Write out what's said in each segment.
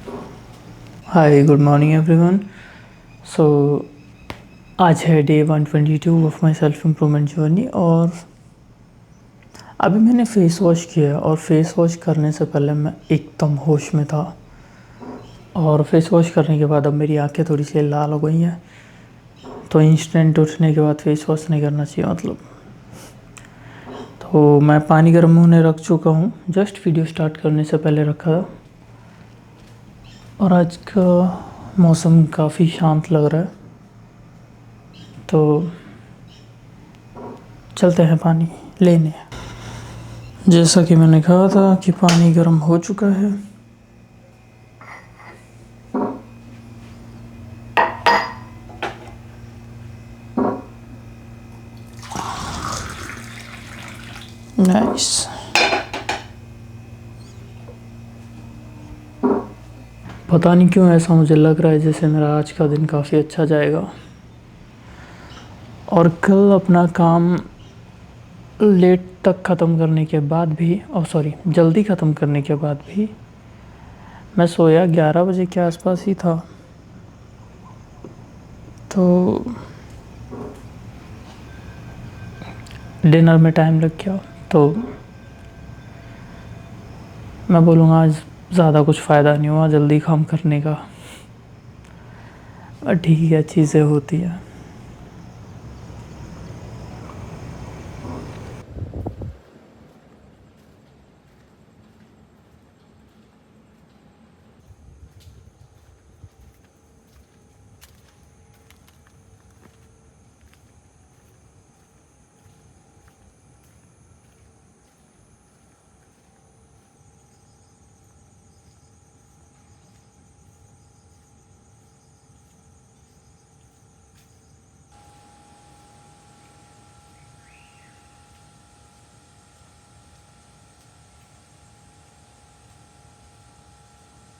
हाय good morning everyone. So आज है day 122 of my self improvement journey और अभी मैंने फ़ेस वॉश किया और फेस वॉश करने से पहले मैं एकदम होश में था और फेस वॉश करने के बाद अब मेरी आंखें थोड़ी सी लाल हो गई हैं। तो इंस्टेंट उठने के बाद फेस वॉश नहीं करना चाहिए मतलब। तो मैं पानी गर्म होने रख चुका हूँ, जस्ट वीडियो स्टार्ट करने से पहले रखा था। और आज का मौसम काफ़ी शांत लग रहा है, तो चलते हैं पानी लेने। जैसा कि मैंने कहा था कि पानी गर्म हो चुका है। नाइस। पता नहीं क्यों ऐसा मुझे लग रहा है जैसे मेरा आज का दिन काफ़ी अच्छा जाएगा और कल अपना काम लेट तक ख़त्म करने के बाद भी जल्दी ख़त्म करने के बाद भी मैं सोया 11 बजे के आसपास ही था। तो डिनर में टाइम लग गया, तो मैं बोलूँगा आज ज़्यादा कुछ फ़ायदा नहीं हुआ जल्दी काम करने का। ठीक है, चीज़ें होती हैं।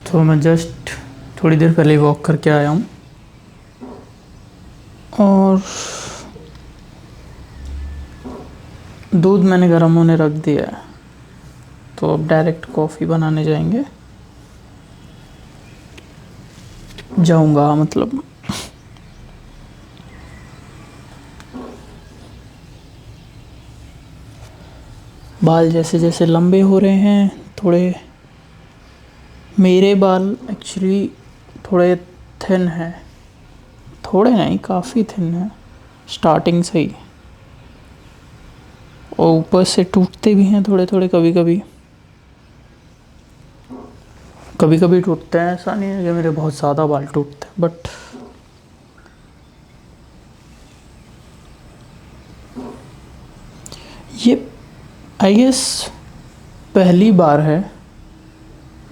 तो मैं जस्ट थोड़ी देर पहले वॉक करके आया हूँ और दूध मैंने गर्म होने रख दिया है। तो अब डायरेक्ट कॉफ़ी बनाने जाऊँगा मतलब। बाल जैसे जैसे लंबे हो रहे हैं थोड़े, मेरे बाल एक्चुअली थोड़े थिन हैं, थोड़े नहीं काफ़ी थिन है स्टार्टिंग से ही, और ऊपर से टूटते भी हैं थोड़े थोड़े। कभी कभी टूटते हैं, ऐसा नहीं है कि मेरे बहुत ज़्यादा बाल टूटते हैं, बट ये आई गेस पहली बार है,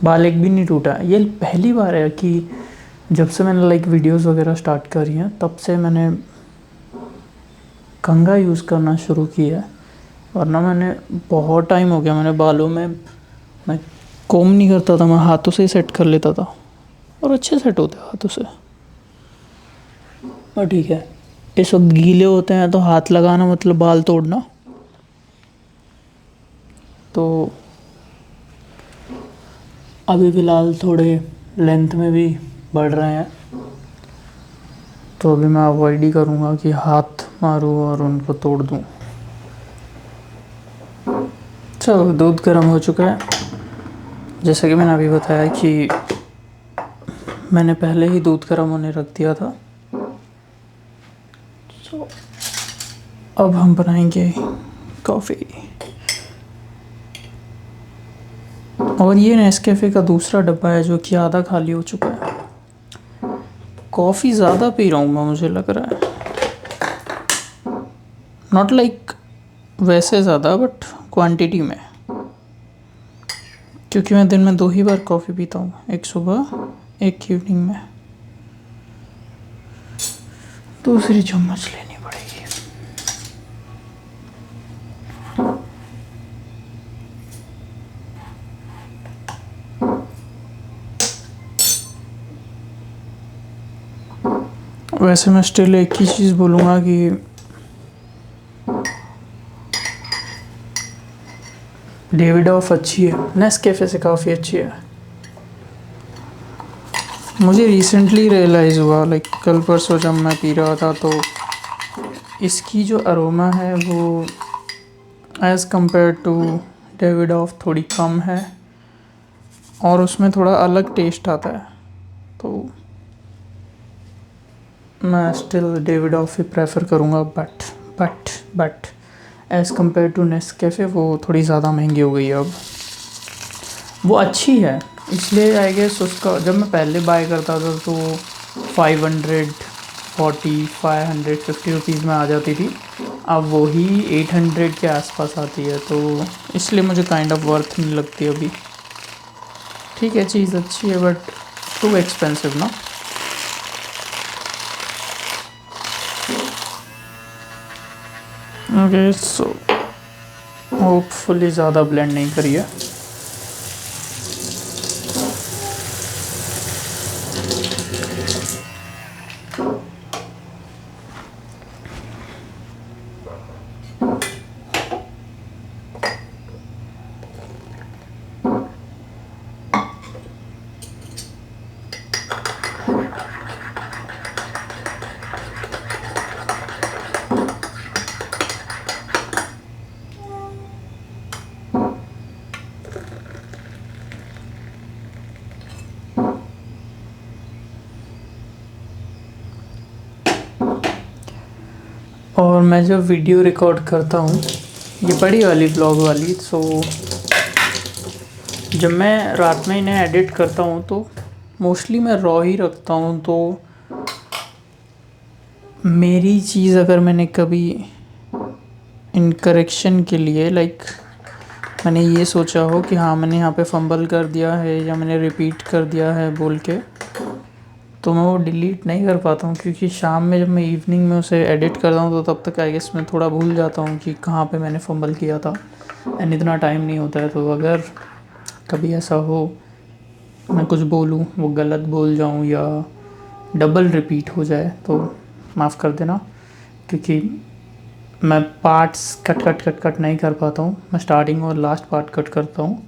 बाल एक भी नहीं टूटा। ये पहली बार है कि जब से मैंने वीडियोस वगैरह स्टार्ट करी हैं तब से मैंने कंघा यूज़ करना शुरू किया है। वरना मैंने बहुत टाइम हो गया, मैंने बालों में मैं कोम नहीं करता था, मैं हाथों से ही सेट कर लेता था और अच्छे सेट होते हाथों से। और ठीक है, इस वक्त गीले होते हैं तो हाथ लगाना मतलब बाल तोड़ना। तो अभी फ़िलहाल थोड़े लेंथ में भी बढ़ रहे हैं, तो अभी मैं अवॉइड ही करूँगा कि हाथ मारूँ और उनको तोड़ दूँ। चलो, दूध गर्म हो चुका है। जैसा कि मैंने अभी बताया कि मैंने पहले ही दूध गर्म होने रख दिया था। तो अब हम बनाएंगे कॉफ़ी। और ये नेस्कैफ़े का दूसरा डब्बा है जो कि आधा खाली हो चुका है। कॉफ़ी ज़्यादा पी रहा हूँ मैं, मुझे लग रहा है। नॉट वैसे ज़्यादा, बट क्वांटिटी में, क्योंकि मैं दिन में 2 ही बार कॉफ़ी पीता हूँ, एक सुबह एक इवनिंग में। दूसरी चम्मच लेनी पड़ेगी। वैसे मैं स्टिल एक ही चीज़ बोलूँगा कि डेविड ऑफ अच्छी है, नेस्कैफ़े से काफ़ी अच्छी है। मुझे रिसेंटली रियलाइज़ हुआ, लाइक कल परसों जब मैं पी रहा था, तो इसकी जो अरोमा है वो एज़ कम्पेयर टू डेविडॉफ थोड़ी कम है और उसमें थोड़ा अलग टेस्ट आता है। तो मैं स्टिल डेविडॉफ ही प्रेफर करूँगा, but as compare to Nescafe वो थोड़ी ज़्यादा महंगी हो गई है अब। वो अच्छी है, इसलिए आई गेस उसका जब मैं पहले बाय करता था तो 550 रुपीज़ में आ जाती थी, अब वही 800 के आसपास आती है, तो इसलिए मुझे काइंड ऑफ वर्थ नहीं लगती अभी। ठीक है, चीज़ अच्छी है बट टू एक्सपेंसिव ना। ओके, सो होपफुली ज़्यादा ब्लेंड नहीं करिए। और मैं जब वीडियो रिकॉर्ड करता हूँ, ये बड़ी वाली ब्लॉग वाली, तो जब मैं रात में इन्हें एडिट करता हूँ तो मोस्टली मैं रॉ ही रखता हूँ। तो मेरी चीज़ अगर मैंने कभी इन करेक्शन के लिए लाइक मैंने ये सोचा हो कि हाँ मैंने यहाँ पे फंबल कर दिया है या मैंने रिपीट कर दिया है बोल के, तो मैं वो डिलीट नहीं कर पाता हूँ, क्योंकि शाम में जब मैं इवनिंग में उसे एडिट करता हूँ तो तब तक आई गेस मैं थोड़ा भूल जाता हूँ कि कहाँ पे मैंने फंबल किया था, एंड इतना टाइम नहीं होता है। तो अगर कभी ऐसा हो मैं कुछ बोलूँ, वो गलत बोल जाऊँ या डबल रिपीट हो जाए तो माफ़ कर देना, क्योंकि मैं पार्ट्स कट नहीं कर पाता हूँ। मैं स्टार्टिंग और लास्ट पार्ट कट करता हूँ,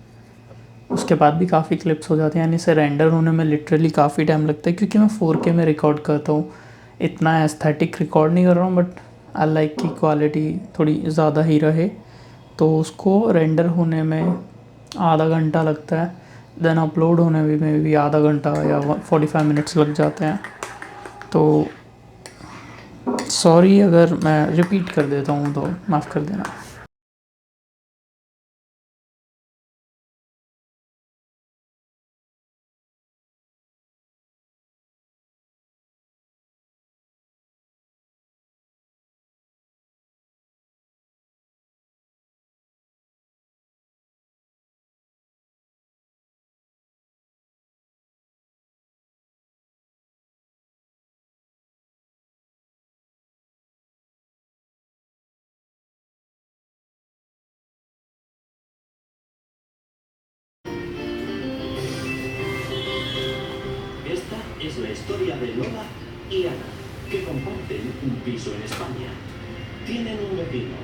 उसके बाद भी काफ़ी क्लिप्स हो जाते हैं, यानी इसे रेंडर होने में लिटरली काफ़ी टाइम लगता है, क्योंकि मैं 4K में रिकॉर्ड करता हूँ। इतना एस्थेटिक रिकॉर्ड नहीं कर रहा हूँ, बट आई लाइक की क्वालिटी थोड़ी ज़्यादा ही रहे, तो उसको रेंडर होने में आधा घंटा लगता है, देन अपलोड होने में भी आधा घंटा या 45 मिनट्स लग जाते हैं। तो सॉरी अगर मैं रिपीट कर देता हूँ तो माफ़ कर देना। Esta es la historia de Lola y Ana, que comparten un piso en España. Tienen un vecino,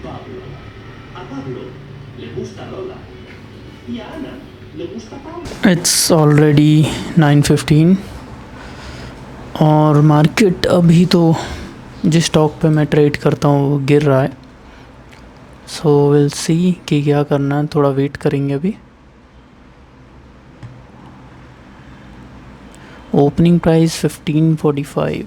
Pablo. A Pablo le gusta Lola y a Ana le gusta Pablo. It's already 9:15 और market अभी तो जिस stock पे मैं trade करता हूँ वो गिर रहा है, सो विल सी कि क्या करना है, थोड़ा वेट करेंगे अभी। ओपनिंग प्राइस 1545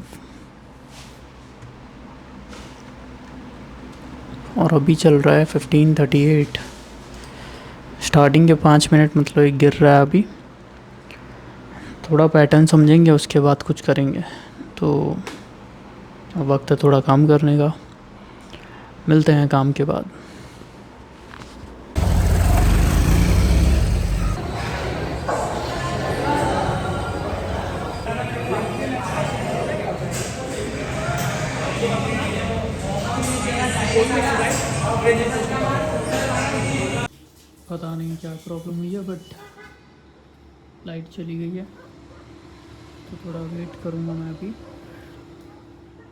और अभी चल रहा है 1538। स्टार्टिंग के 5 मिनट मतलब एक गिर रहा है अभी, थोड़ा पैटर्न समझेंगे उसके बाद कुछ करेंगे। तो अब वक्त है थोड़ा काम करने का, मिलते हैं काम के बाद। पता नहीं क्या प्रॉब्लम हुई है, बट लाइट चली गई है, तो थोड़ा वेट करूँगा मैं अभी।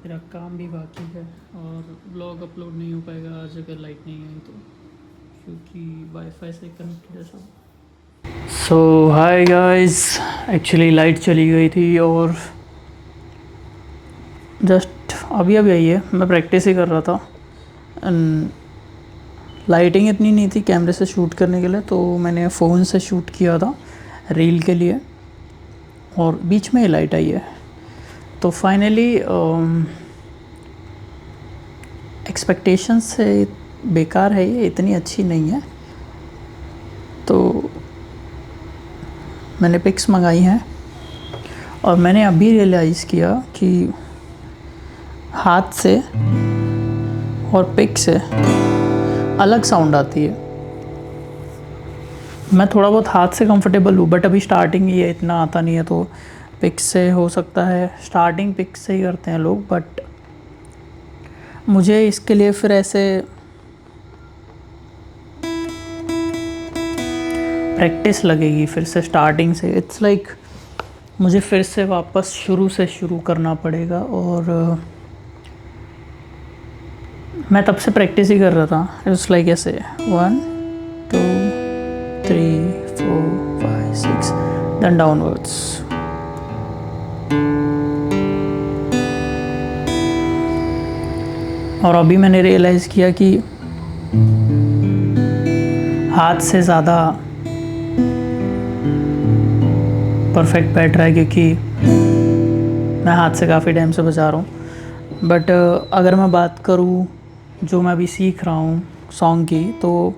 मेरा काम भी बाकी है और ब्लॉग अपलोड नहीं हो पाएगा आज अगर लाइट नहीं आई तो, क्योंकि वाईफाई से कनेक्टेड है सब। सो हाय गाइस, एक्चुअली लाइट चली गई थी और जस्ट अभी अभी आई है। मैं प्रैक्टिस ही कर रहा था एंड लाइटिंग इतनी नहीं थी कैमरे से शूट करने के लिए, तो मैंने फ़ोन से शूट किया था रील के लिए और बीच में ही लाइट आई है। तो फाइनली एक्सपेक्टेशन से बेकार है, ये इतनी अच्छी नहीं है। तो मैंने पिक्स मंगाई हैं और मैंने अभी रियलाइज़ किया कि हाथ से और पिक से अलग साउंड आती है। मैं थोड़ा बहुत हाथ से कंफर्टेबल हूँ, बट अभी स्टार्टिंग ही है, इतना आता नहीं है, तो पिक से हो सकता है। स्टार्टिंग पिक से ही करते हैं लोग, बट मुझे इसके लिए फिर ऐसे प्रैक्टिस लगेगी फिर से स्टार्टिंग से। इट्स लाइक मुझे फिर से वापस शुरू से शुरू करना पड़ेगा। और मैं तब से प्रैक्टिस ही कर रहा था। इट्स लाइक ऐसे 1 2 3 4 5 6 देन डाउनवर्ड्स। और अभी मैंने रियलाइज़ किया कि हाथ से ज़्यादा परफेक्ट बैठ रहा है, क्योंकि मैं हाथ से काफ़ी टाइम से बजा रहा हूँ। बट अगर मैं बात करूँ जो मैं अभी सीख रहा हूँ सॉन्ग की, तो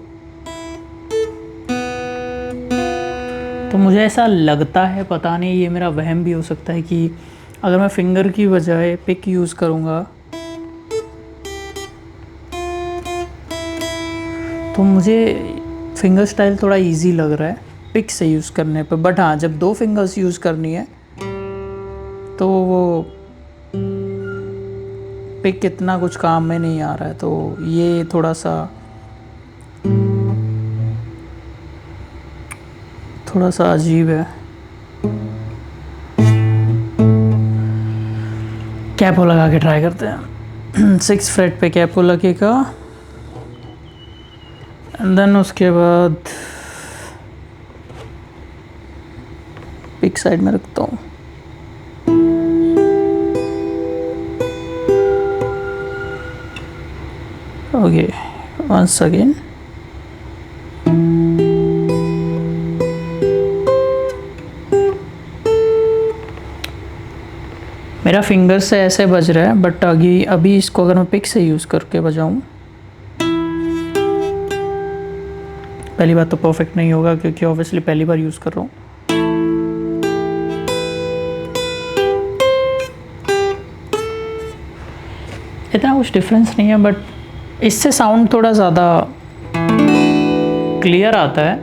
मुझे ऐसा लगता है, पता नहीं, ये मेरा वहम भी हो सकता है, कि अगर मैं फिंगर की बजाय पिक यूज़ करूँगा तो मुझे फिंगर स्टाइल थोड़ा इजी लग रहा है पिक से यूज़ करने पे। बट हाँ, जब 2 फिंगर्स यूज़ करनी है तो वो पिक इतना कुछ काम में नहीं आ रहा है। तो ये थोड़ा सा अजीब है। कैपो लगा के ट्राई करते हैं। 6 फ्रेट पे कैपो लगेगा एंड देन उसके बाद पिक साइड में रखता हूँ। Okay, once again. मेरा फिंगर से ऐसे बज रहा है, बट अभी इसको अगर मैं पिक से यूज़ करके बजाऊँ, पहली बात तो परफेक्ट नहीं होगा, क्योंकि ऑब्वियसली पहली बार यूज़ कर रहा हूँ। इतना कुछ डिफरेंस नहीं है, बट इससे साउंड थोड़ा ज़्यादा क्लियर आता है।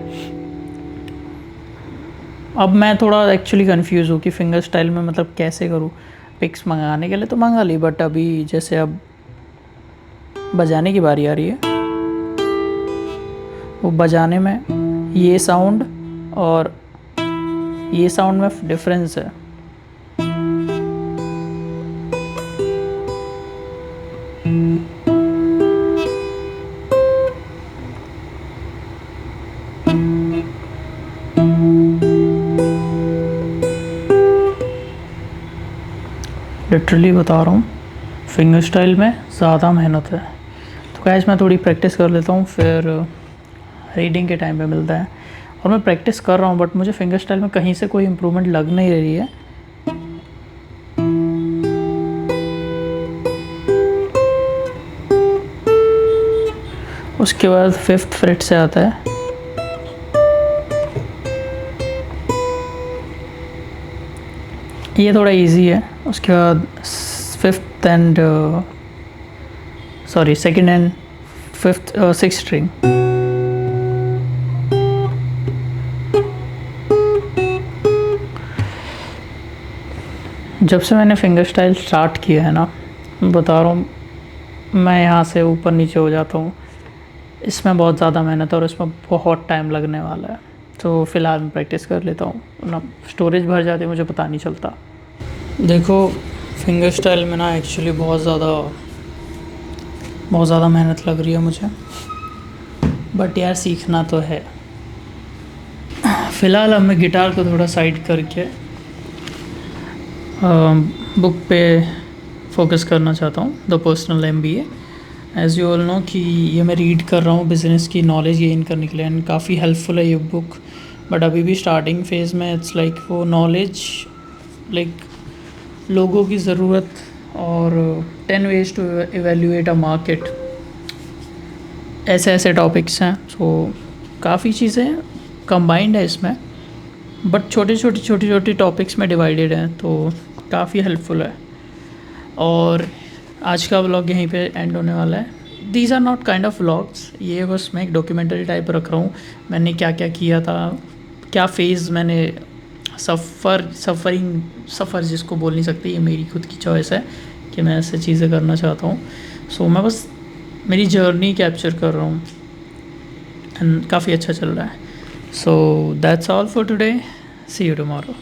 अब मैं थोड़ा एक्चुअली कंफ्यूज हूँ कि फिंगर स्टाइल में मतलब कैसे करूँ। पिक्स मंगाने के लिए तो मंगा ली, बट अभी जैसे अब बजाने की बारी आ रही है, वो बजाने में ये साउंड और ये साउंड में डिफरेंस है। लिटरली बता रहा हूँ, फिंगर स्टाइल में ज़्यादा मेहनत है। तो गाइस, मैं थोड़ी प्रैक्टिस कर लेता हूँ, फिर रीडिंग के टाइम पे मिलता है। और मैं प्रैक्टिस कर रहा हूँ, बट मुझे फिंगर स्टाइल में कहीं से कोई इम्प्रूवमेंट लग नहीं रही है। उसके बाद 5th फ्रेट से आता है, ये थोड़ा इजी है। उसके बाद 5th and sorry 2nd and 5th 6th string. जब से मैंने फिंगर स्टाइल स्टार्ट किया है ना, बता रहा हूँ, मैं यहाँ से ऊपर नीचे हो जाता हूँ। इसमें बहुत ज़्यादा मेहनत है और इसमें बहुत टाइम लगने वाला है। तो फ़िलहाल मैं प्रैक्टिस कर लेता हूँ ना, स्टोरेज भर जाती है, मुझे पता नहीं चलता। देखो, फिंगर स्टाइल में ना एक्चुअली बहुत ज़्यादा मेहनत लग रही है मुझे, बट यार सीखना तो है। फ़िलहाल अब मैं गिटार को थोड़ा साइड करके बुक पे फोकस करना चाहता हूँ, the personal MBA। As you all know कि ये मैं रीड कर रहा हूँ बिज़नेस की नॉलेज गेन करने के लिए, एंड काफ़ी हेल्पफुल है ये बुक। बट अभी भी स्टार्टिंग फेज़ में इट्स लाइक वो नॉलेज, लाइक लोगों की ज़रूरत और 10 ways to evaluate a market, ऐसे ऐसे टॉपिक्स हैं। सो काफ़ी चीज़ें कंबाइंड है इसमें, बट छोटी छोटी टॉपिक्स में डिवाइडेड हैं, तो काफ़ी हेल्पफुल है। और आज का व्लॉग यहीं पे एंड होने वाला है। These are not kind of vlogs, ये बस मैं एक डॉक्यूमेंट्री टाइप रख रहा हूँ। मैंने क्या क्या किया था, क्या फ़ेज़ मैंने सफ़र जिसको बोल नहीं सकते, ये मेरी खुद की चॉइस है कि मैं ऐसे चीज़ें करना चाहता हूँ। सो मैं बस मेरी जर्नी कैप्चर कर रहा हूँ, एंड काफ़ी अच्छा चल रहा है। So that's all for today, see you tomorrow.